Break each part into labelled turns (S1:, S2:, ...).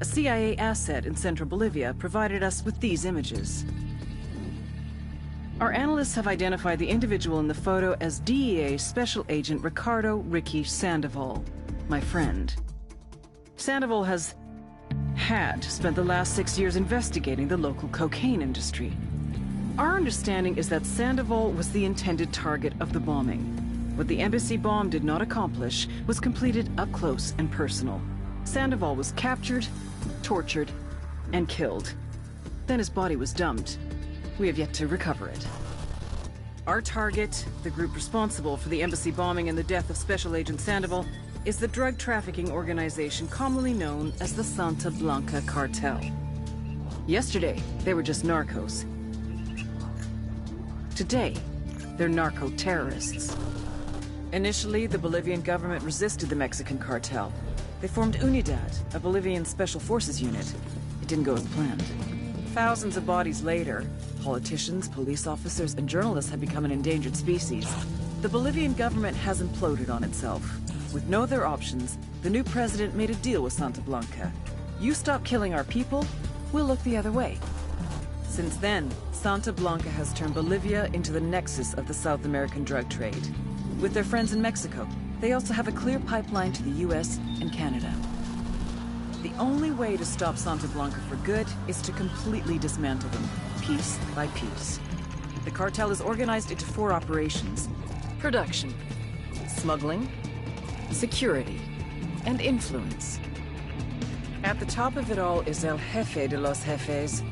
S1: A CIA asset in central Bolivia provided us with these images. Our analysts have identified the individual in the photo as DEA Special Agent Ricardo Ricky Sandoval, my friend. Sandoval had spent the last 6 years investigating the local cocaine industry. Our understanding is that Sandoval was the intended target of the bombing. What the embassy bomb did not accomplish was completed up close and personal. Sandoval was captured, tortured, and killed. Then his body was dumped. We have yet to recover it. Our target, the group responsible for the embassy bombing and the death of Special Agent Sandoval, is the drug trafficking organization commonly known as the Santa Blanca Cartel. Yesterday, they were just narcos. Today, they're narco-terrorists. Initially, the Bolivian government resisted the Mexican cartel. They formed UNIDAD, a Bolivian special forces unit. It didn't go as planned. Thousands of bodies later, politicians, police officers, and journalists have become an endangered species. The Bolivian government has imploded on itself. With no other options, the new president made a deal with Santa Blanca. You stop killing our people, we'll look the other way. Since then, Santa Blanca has turned Bolivia into the nexus of the South American drug trade. With their friends in Mexico, they also have a clear pipeline to the US and Canada. The only way to stop Santa Blanca for good is to completely dismantle them, piece by piece. The cartel is organized into 4 operations: production, smuggling, security, and influence. At the top of it all is El Jefe de los Jefes,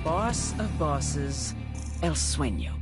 S1: boss of bosses, El Sueño.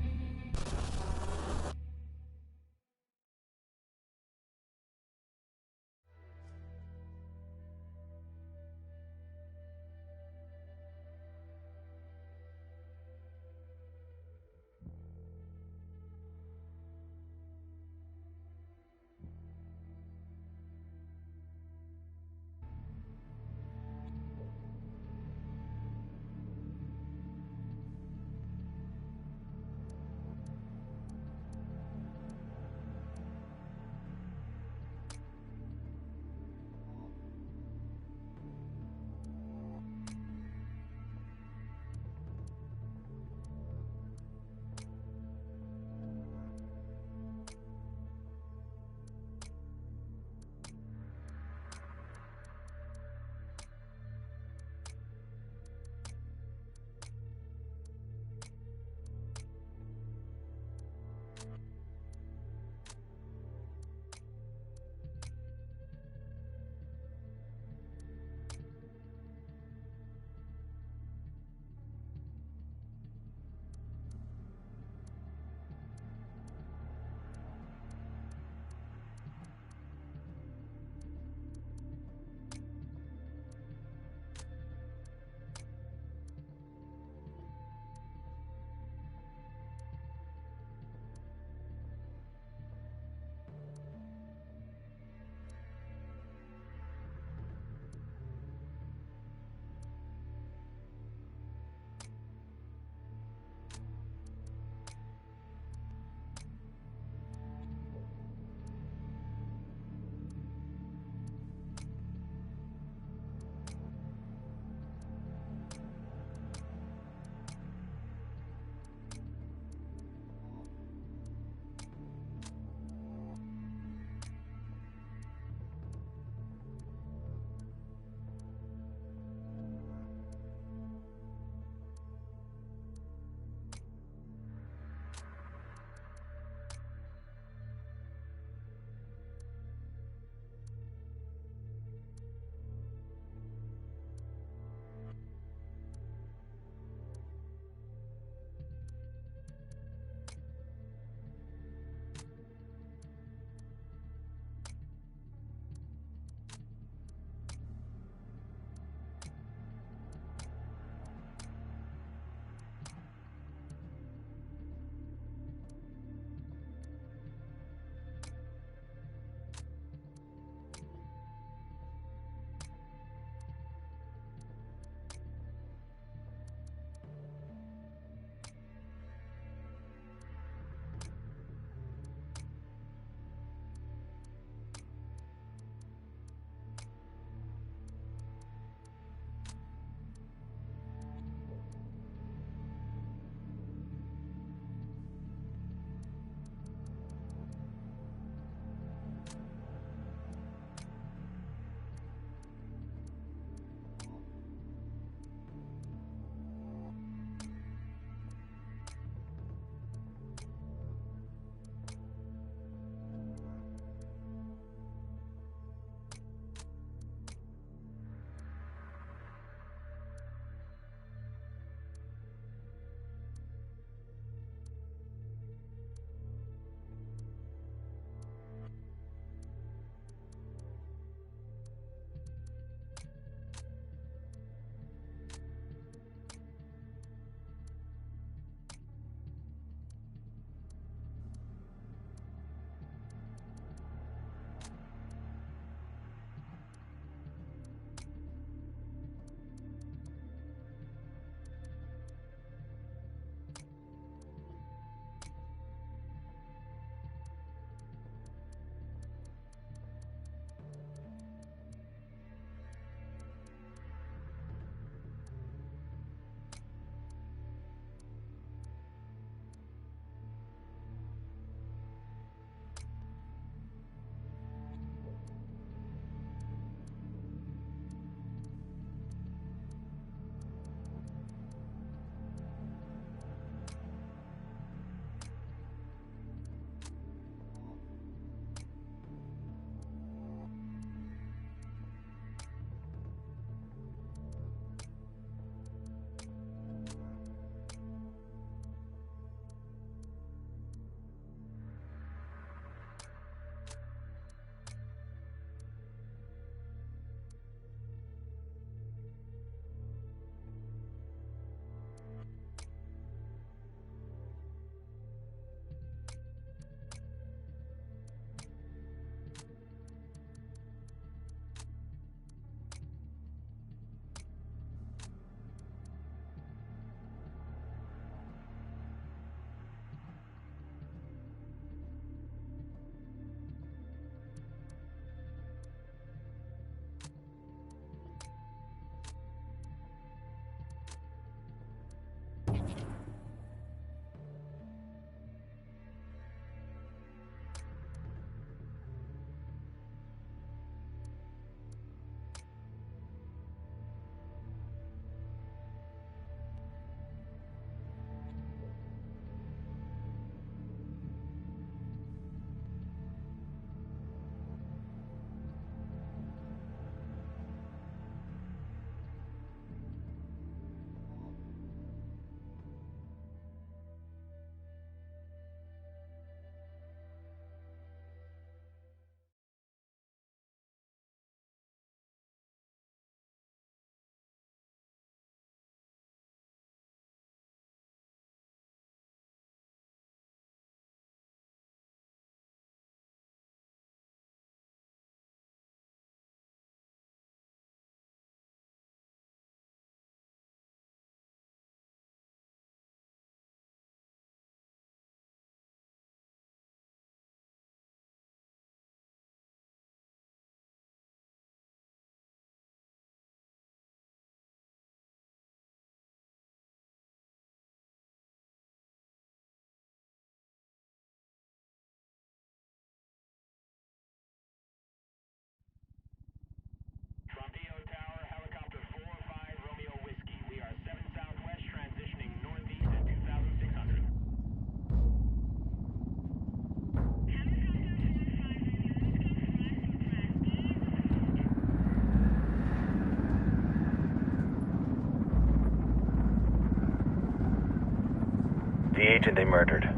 S2: The agent they murdered.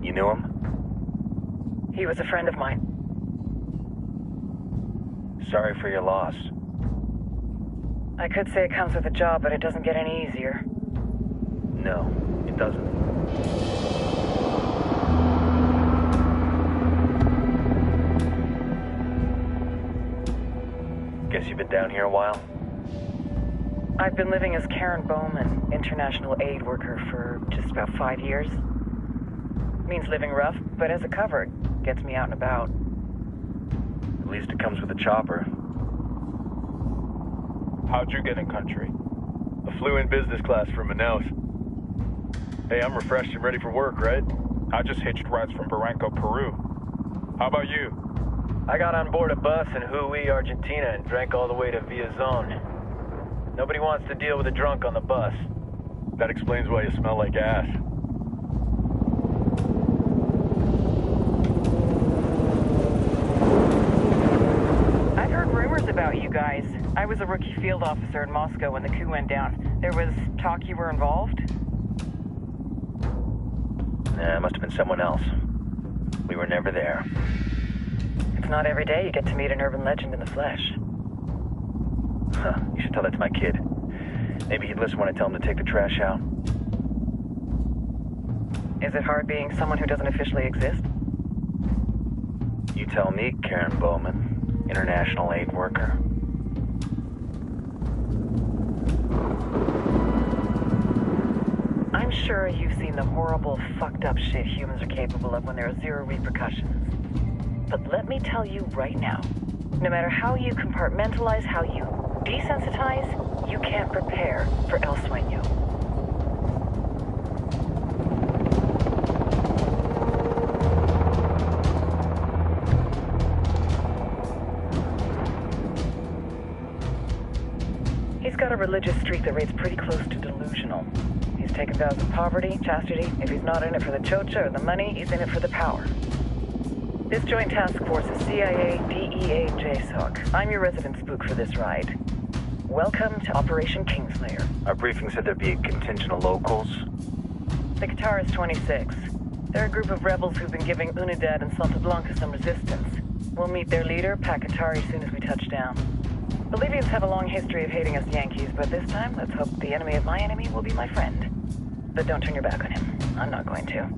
S2: You knew him?
S1: He was a friend of mine.
S2: Sorry for your loss.
S1: I could say it comes with a job, but it doesn't get any easier.
S2: No, it doesn't. Guess you've been down here a while?
S1: I've been living as Karen Bowman, international aid worker, for just about 5 years. Means living rough, but as a cover, it gets me out and about.
S2: At least it comes with a chopper.
S3: How'd you get in country?
S4: I flew in business class from Manaus. Hey, I'm refreshed and ready for work, right?
S3: I just hitched rides from Barranco, Peru. How about you?
S4: I got on board a bus in Jujuy, Argentina, and drank all the way to Villazon. Nobody wants to deal with a drunk on the bus. That explains why you smell like ass.
S1: I've heard rumors about you guys. I was a rookie field officer in Moscow when the coup went down. There was talk you were involved?
S2: Nah, it must have been someone else. We were never there.
S1: It's not every day you get to meet an urban legend in the flesh.
S2: Huh, you should tell that to my kid. Maybe he'd listen when I tell him to take the trash out.
S1: Is it hard being someone who doesn't officially exist?
S2: You tell me, Karen Bowman, international aid worker.
S1: I'm sure you've seen the horrible, fucked up shit humans are capable of when there are zero repercussions. But let me tell you right now, no matter how you compartmentalize, how you desensitize, you can't prepare for El Sueño. He's got a religious streak that rates pretty close to delusional. He's taken vows of poverty, chastity. If he's not in it for the chocha or the money, he's in it for the power. This joint task force is CIA, DEA, and JSOC. I'm your resident spook for this ride. Welcome to Operation Kingslayer.
S2: Our briefing said there'd be a contingent of locals.
S1: The Kataris 26. They're a group of rebels who've been giving Unidad and Santa Blanca some resistance. We'll meet their leader, Pakatari, as soon as we touch down. Bolivians have a long history of hating us Yankees, but this time, let's hope the enemy of my enemy will be my friend. But don't turn your back on him. I'm not going to.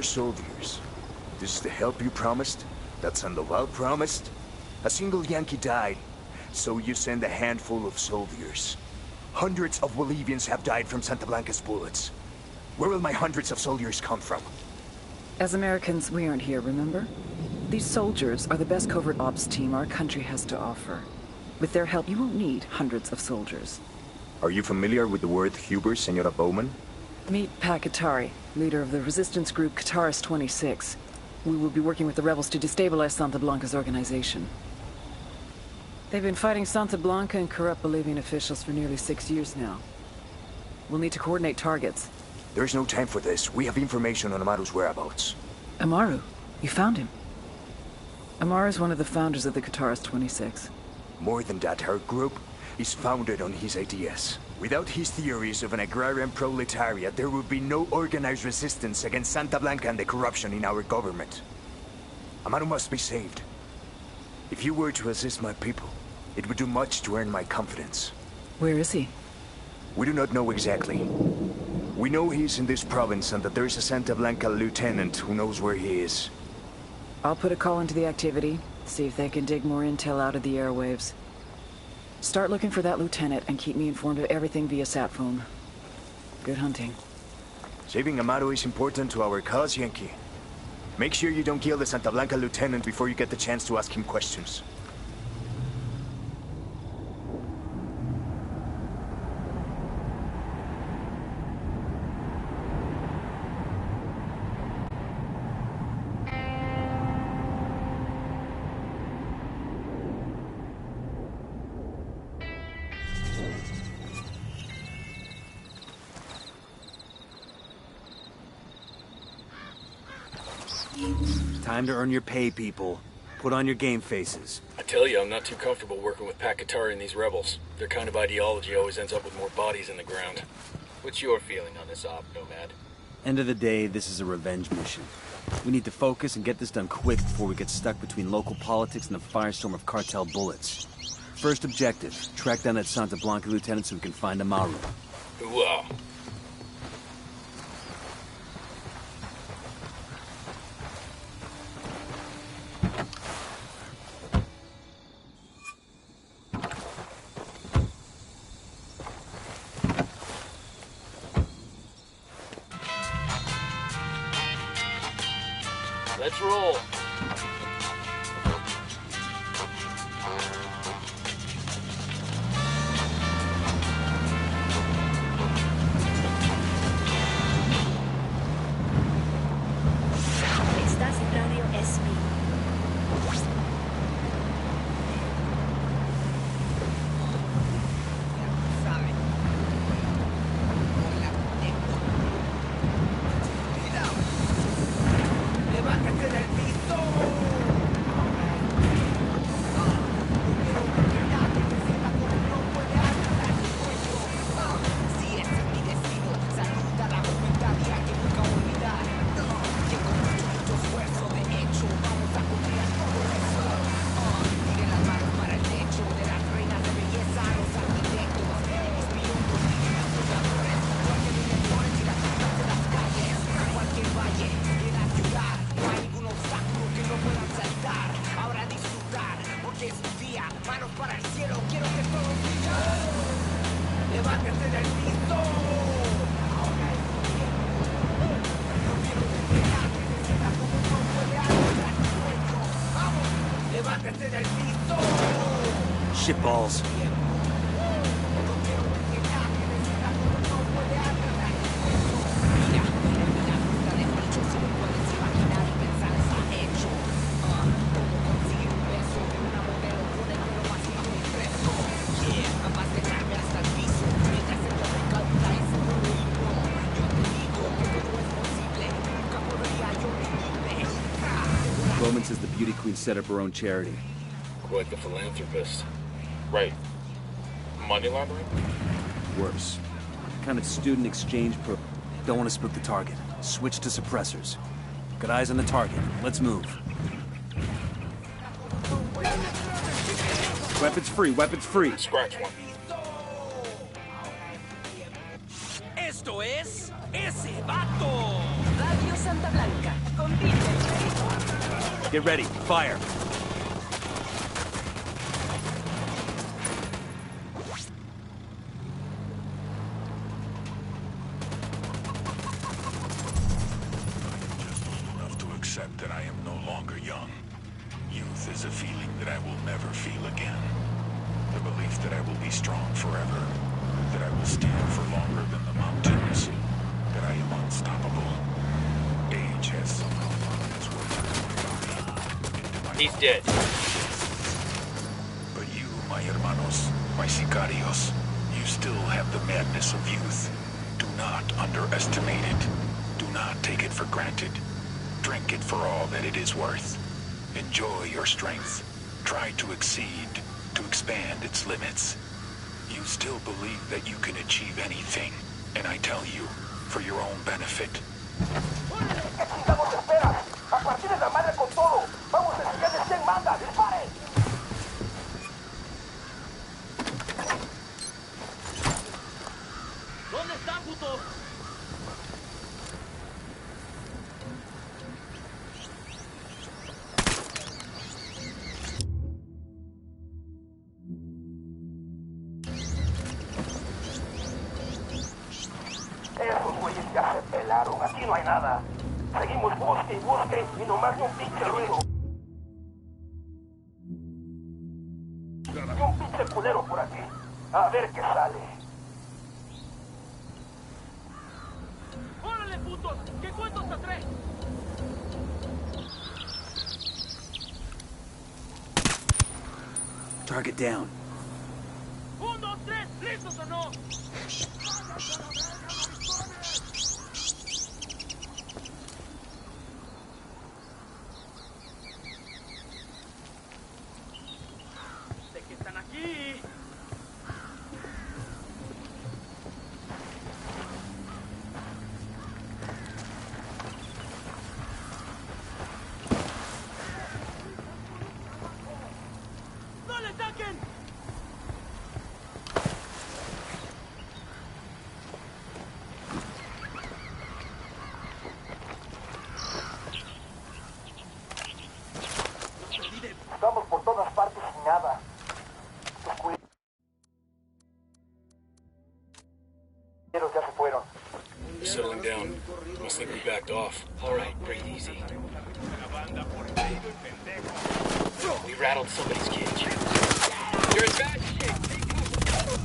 S5: Soldiers. This is the help you promised? That Sandoval promised? A single Yankee died, so you send a handful of soldiers. Hundreds of Bolivians have died from Santa Blanca's bullets. Where will my hundreds of soldiers come from?
S1: As Americans, we aren't here, remember? These soldiers are the best covert ops team our country has to offer. With their help, you won't need hundreds of soldiers.
S5: Are you familiar with the word Huber, Senora Bowman?
S1: Meet Pakatari, leader of the resistance group Kataris 26. We will be working with the rebels to destabilize Santa Blanca's organization. They've been fighting Santa Blanca and corrupt Bolivian officials for nearly 6 years now. We'll need to coordinate targets.
S5: There's no time for this. We have information on Amaru's whereabouts.
S1: Amaru? You found him? Amaru is one of the founders of the Kataris 26.
S5: More than that, our group is founded on his ideas. Without his theories of an agrarian proletariat, there would be no organized resistance against Santa Blanca and the corruption in our government. Amaru must be saved. If you were to assist my people, it would do much to earn my confidence.
S1: Where is he?
S5: We do not know exactly. We know he's in this province and that there's a Santa Blanca lieutenant who knows where he is.
S1: I'll put a call into the activity, see if they can dig more intel out of the airwaves. Start looking for that lieutenant and keep me informed of everything via sat phone. Good hunting.
S5: Saving Amaru is important to our cause, Yankee. Make sure you don't kill the Santa Blanca lieutenant before you get the chance to ask him questions.
S6: Time to earn your pay, people. Put on your game faces.
S7: I tell you, I'm not too comfortable working with Pakatari and these rebels. Their kind of ideology always ends up with more bodies in the ground.
S8: What's your feeling on this op, Nomad?
S6: End of the day, this is a revenge mission. We need to focus and get this done quick before we get stuck between local politics and the firestorm of cartel bullets. First objective, track down that Santa Blanca lieutenant so we can find Amaru.
S7: Hooah.
S8: Let's roll.
S9: Estás en Radio SB.
S6: Shitballs. Roman says the beauty queen set up her own charity.
S7: Quite the philanthropist.
S3: Right. Money laundering?
S6: Worse. Kind of student exchange pro... Don't want to spook the target. Switch to suppressors. Got eyes on the target. Let's move. Weapons free, weapons free.
S3: Scratch one.
S10: Esto es ese vato.
S9: Radio Santa Blanca. Con Peter.
S6: Get ready. Fire.
S11: Accept that I am no longer young. Youth is a feeling that I will never feel again. The belief that I will be strong forever, that I will stand for longer than the mountains, that I am unstoppable. Age has somehow found its way into my body.
S8: He's dead.
S11: But you, my hermanos, my sicarios, you still have the madness of youth. Do not underestimate it. Do not take it for granted. Drink it for all that it is worth. Enjoy your strength. Try to exceed, to expand its limits. You still believe that you can achieve anything, and I tell you, for your own benefit.
S10: ¿Dónde están, puto?
S12: Esos güeyes ya se pelaron, aquí no hay nada. Seguimos bosque y bosque y nomás un pinche ruido. Y un pinche culero por aquí. A ver qué sale.
S10: ¡Órale, putos! ¡Que cuento hasta 3!
S6: Target down.
S10: 1, 2, 3, ¿listos o no?
S7: down. Must think we backed off.
S8: All right, breathe easy. We rattled somebody's cage. You're in bad shape. Take cover.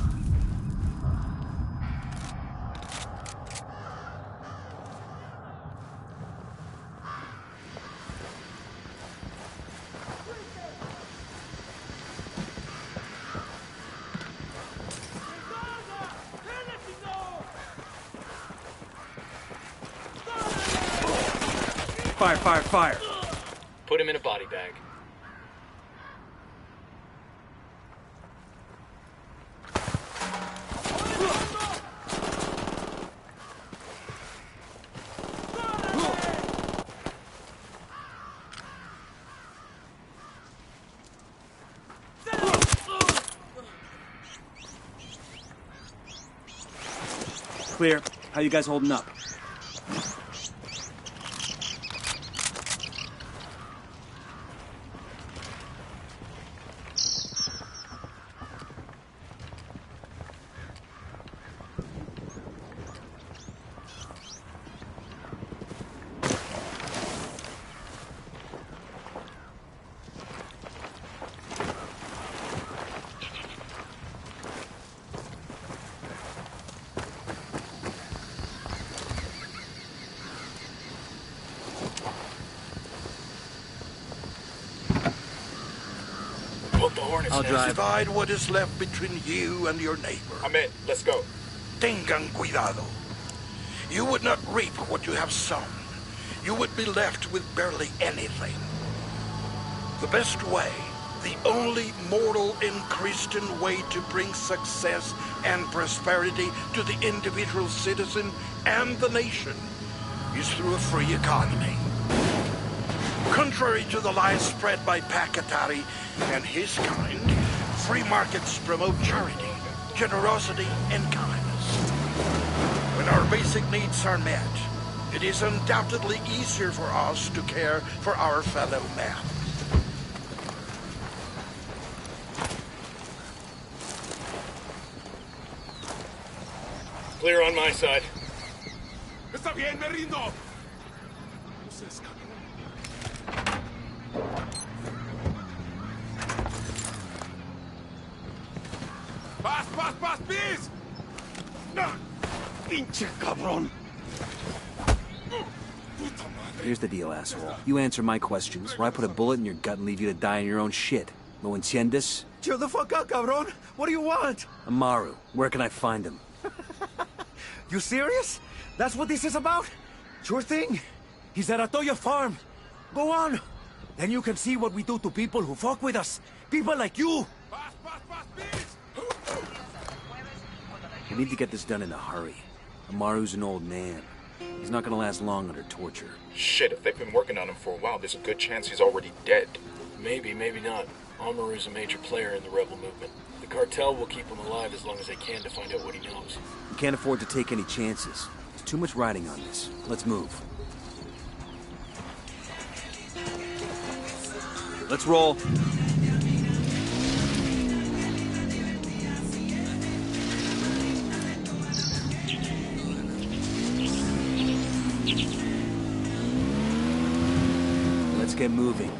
S6: Fire, fire, fire!
S8: Put him in a body bag.
S6: Clear. How you guys holding up?
S11: I'll drive. Divide what is left between you and your neighbor.
S3: I'm in. Let's go.
S11: Tengan cuidado. You would not reap what you have sown. You would be left with barely anything. The best way, the only moral and Christian way to bring success and prosperity to the individual citizen and the nation is through a free economy. Contrary to the lies spread by Pakatari and his kind, free markets promote charity, generosity, and kindness. When our basic needs are met, it is undoubtedly easier for us to care for our fellow man.
S7: Clear on my side.
S3: Está bien, me rindo. Paz, please! No! Pinche cabrón!
S6: Here's the deal, asshole. You answer my questions, or I put a bullet in your gut and leave you to die in your own shit. ¿Lo entiendes?
S5: Chill the fuck out, cabrón! What do you want?
S6: Amaru, where can I find him?
S5: You serious? That's what this is about? Sure thing. He's at Atoya Farm. Go on. Then you can see what we do to people who fuck with us. People like you.
S6: We need to get this done in a hurry. Amaru's an old man. He's not gonna last long under torture.
S3: Shit, if they've been working on him for a while, there's a good chance he's already dead.
S7: Maybe, maybe not. Amaru's a major player in the rebel movement. The cartel will keep him alive as long as they can to find out what he knows.
S6: We can't afford to take any chances. There's too much riding on this. Let's move. Let's roll. Let's get moving.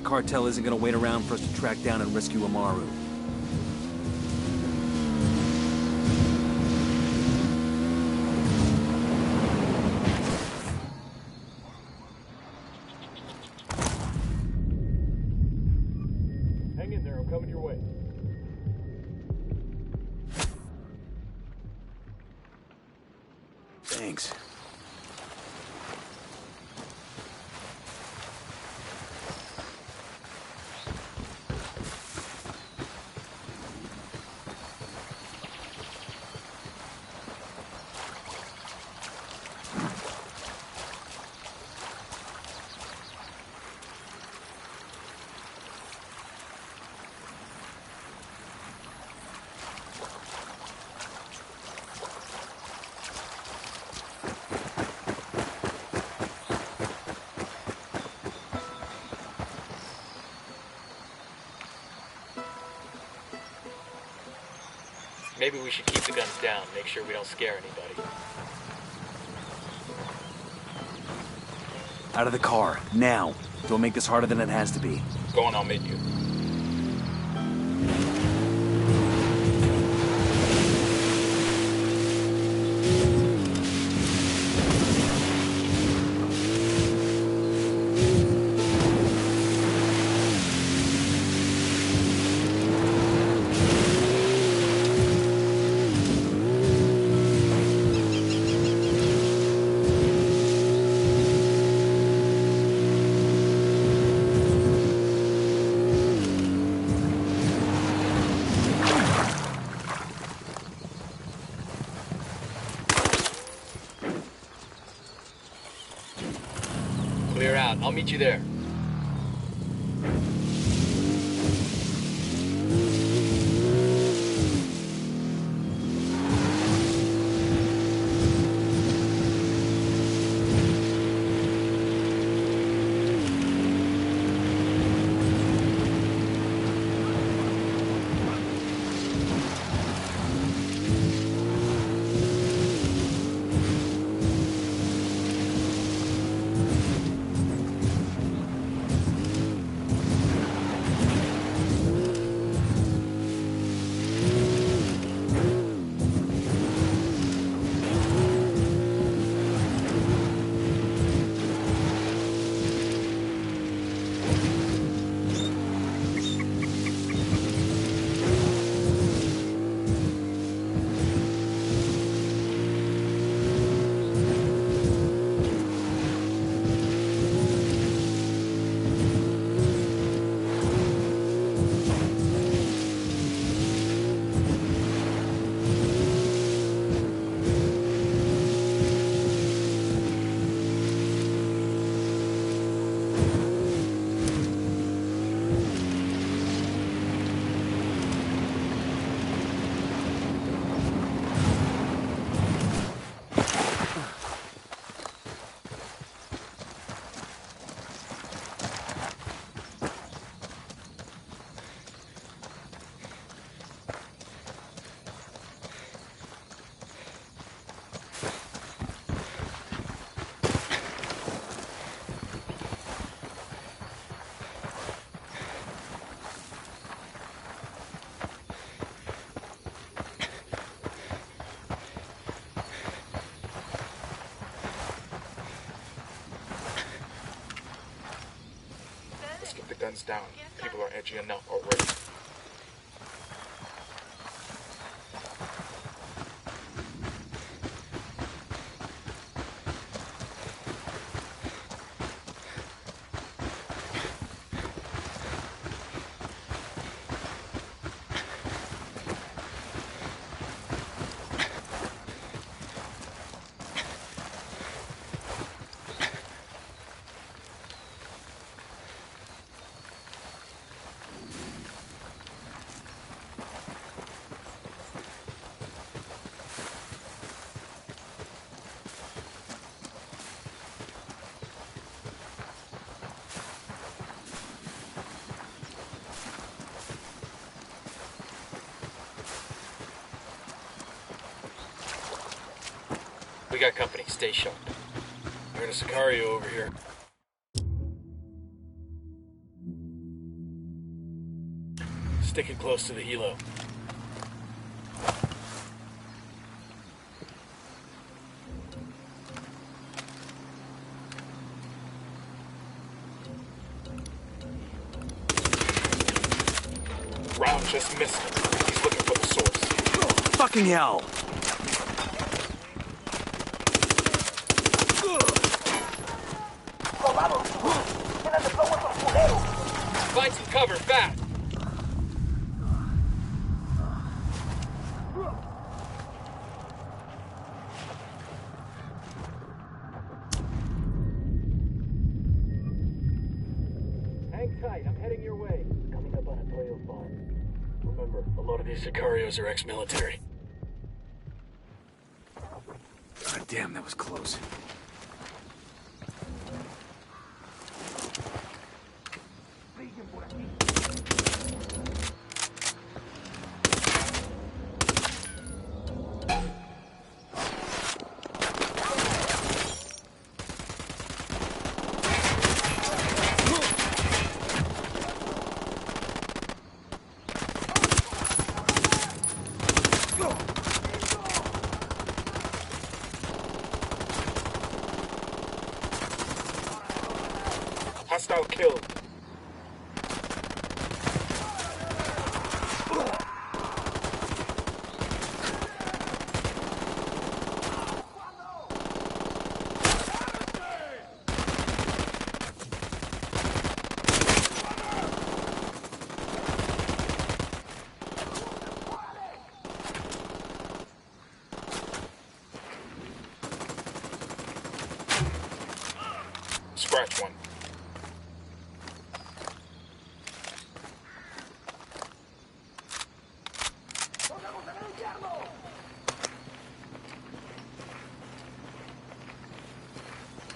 S6: The cartel isn't gonna wait around for us to track down and rescue Amaru.
S7: Hang in there, I'm coming your way.
S6: Thanks.
S8: Maybe we should keep the guns down, make sure we don't scare anybody.
S6: Out of the car, now. Don't make this harder than it has to be.
S7: Go on, I'll meet you. Clear out. I'll meet you there.
S3: Guns down. People are edgy enough already.
S7: We got company. Stay sharp. I heard a Sicario over here. Sticking close to the helo.
S3: Round just missed him. He's looking for the source.
S6: Fucking hell!
S7: Find some cover, fast!
S4: Hang tight, I'm heading your way. Coming up on a Toyo farm.
S7: Remember, a lot of these Sicarios are ex-military.
S6: God damn, that was close.
S7: Hostile killed. Scratch one.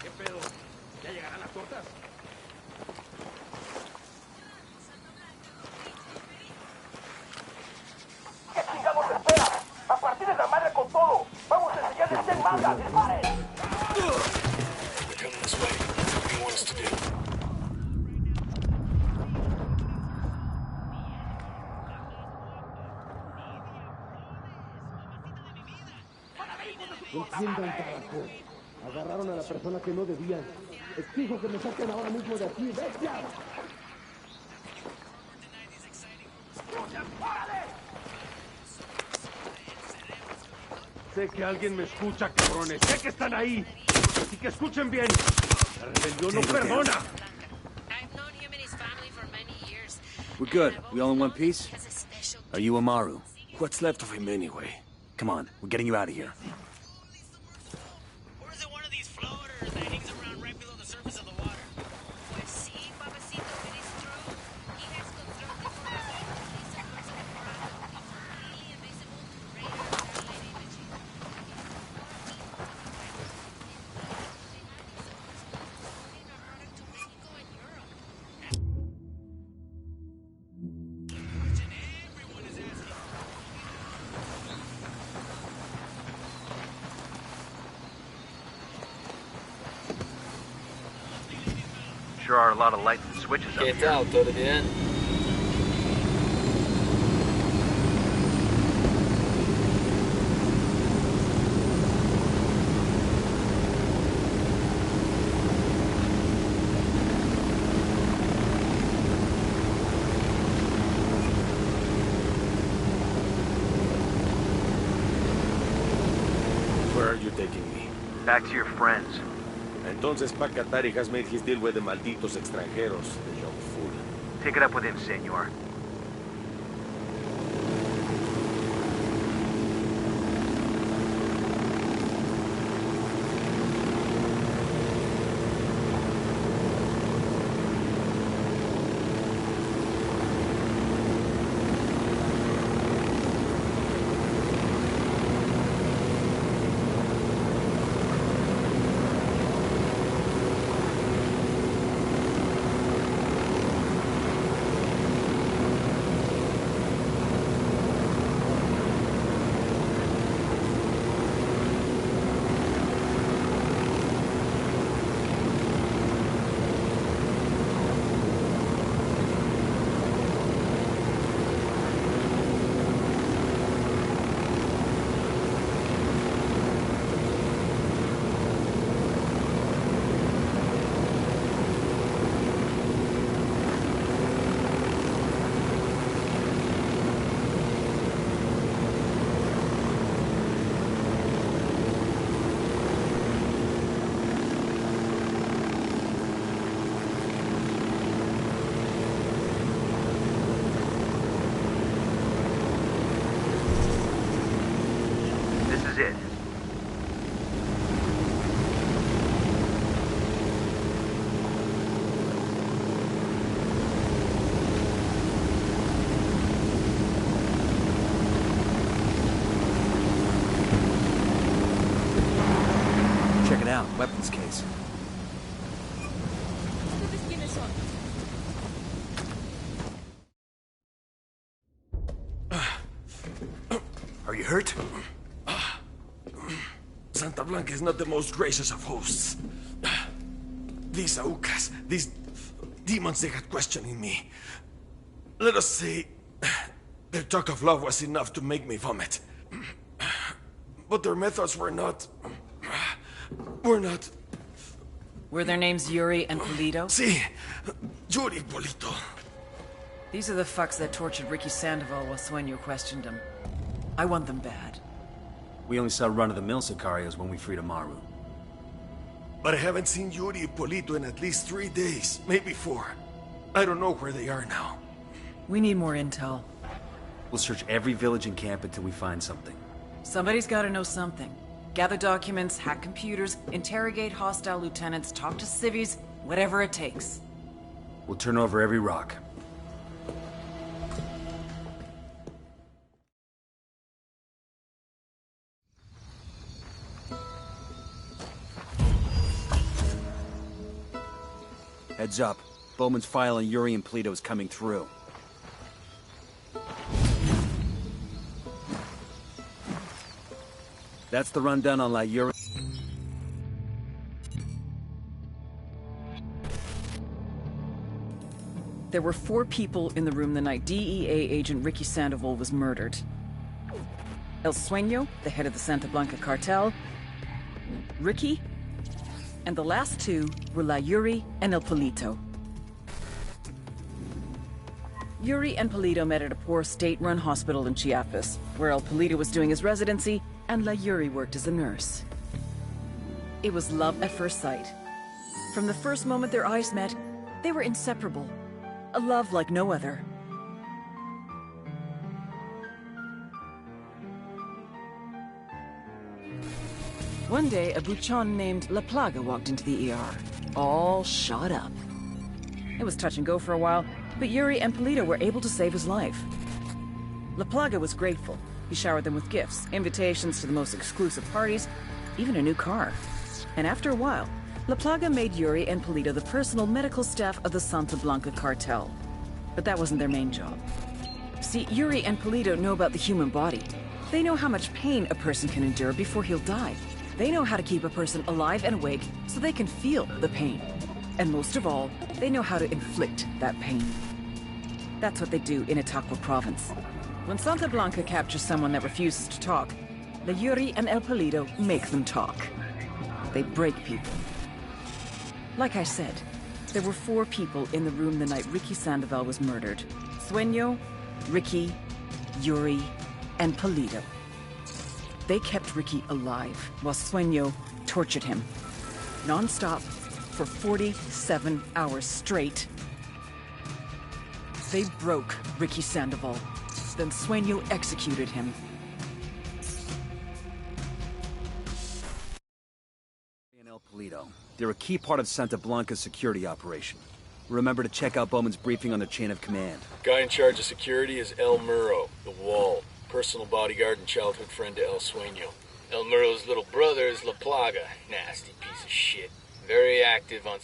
S10: ¿Qué pedo? ¿Ya llegarán las tortas?
S12: ¿Qué chingados esperas? A partir de la madre con todo. Vamos a enseñarles a hacer manga. ¡Disparen!
S7: They're coming this way. What do you want us to do?
S13: Enciendan carajo. Agarraron a la persona que no debían. Exijo que me saquen ahora mismo de aquí. ¡Bestia! Sé que alguien me escucha, cabrones. Sé que están ahí. Así que escuchen bien. La rebelión no perdona.
S6: We're good. We all in one piece? Are you Amaru?
S13: What's left of him anyway?
S6: Come on, we're getting you out of here.
S8: Or is it one of these floaters that hangs around right below the surface of the water? Pues sí, Papacito, it is true. He has constructed for us a piece of Mexican product. It's really invisible to radar satellite imaging.
S2: Sure are a lot of lights and switches up
S7: ¿Qué
S2: here.
S7: tal? ¿Todo bien?
S13: Where are you taking me?
S2: Back to your friends.
S13: Entonces Pacatari has made his deal with the malditos extranjeros, the young fool.
S2: Take it up with him, senor. This is it.
S6: Check it out, weapons case.
S9: ¿Ustedes quiénes son?
S5: Are you hurt?
S13: Santa Blanca is not the most gracious of hosts. These Aucas, these demons they had questioning me. Let us say, their talk of love was enough to make me vomit. But their methods were not
S1: Were their names Yuri and Polito?
S13: Sí, Yuri Polito.
S1: These are the fucks that tortured Ricky Sandoval while Sueño questioned him. I want them bad.
S6: We only saw run-of-the-mill Sicarios when we freed Amaru.
S13: But I haven't seen Yuri and Polito in at least 3 days, maybe 4. I don't know where they are now.
S1: We need more intel.
S6: We'll search every village and camp until we find something.
S1: Somebody's gotta know something. Gather documents, hack computers, interrogate hostile lieutenants, talk to civvies, whatever it takes.
S6: We'll turn over every rock. Heads up. Bowman's file on Yuri and Polito is coming through. That's the rundown on La Yuri.
S1: There were 4 people in the room the night DEA agent Ricky Sandoval was murdered. El Sueño, the head of the Santa Blanca cartel, Ricky, and the last 2 were La Yuri and El Polito. Yuri and Polito met at a poor state-run hospital in Chiapas, where El Polito was doing his residency and La Yuri worked as a nurse. It was love at first sight. From the first moment their eyes met, they were inseparable. A love like no other. One day, a buchon named La Plaga walked into the ER, all shot up. It was touch and go for a while, but Yuri and Polito were able to save his life. La Plaga was grateful. He showered them with gifts, invitations to the most exclusive parties, even a new car. And after a while, La Plaga made Yuri and Polito the personal medical staff of the Santa Blanca cartel. But that wasn't their main job. See, Yuri and Polito know about the human body. They know how much pain a person can endure before he'll die. They know how to keep a person alive and awake so they can feel the pain. And most of all, they know how to inflict that pain. That's what they do in Itaqua province. When Santa Blanca captures someone that refuses to talk, the Yuri and El Polito make them talk. They break people. Like I said, there were 4 people in the room the night Ricky Sandoval was murdered. Sueño, Ricky, Yuri, and Polito. They kept Ricky alive while Sueño tortured him. Non-stop for 47 hours straight. They broke Ricky Sandoval. Then Sueño executed him.
S6: And El Polito. They're a key part of Santa Blanca's security operation. Remember to check out Bowman's briefing on their chain of command.
S7: Guy in charge of security is El Muro, the Wall. Personal bodyguard and childhood friend to El Sueño. El Muro's little brother is La Plaga. Nasty piece of shit. Very active on...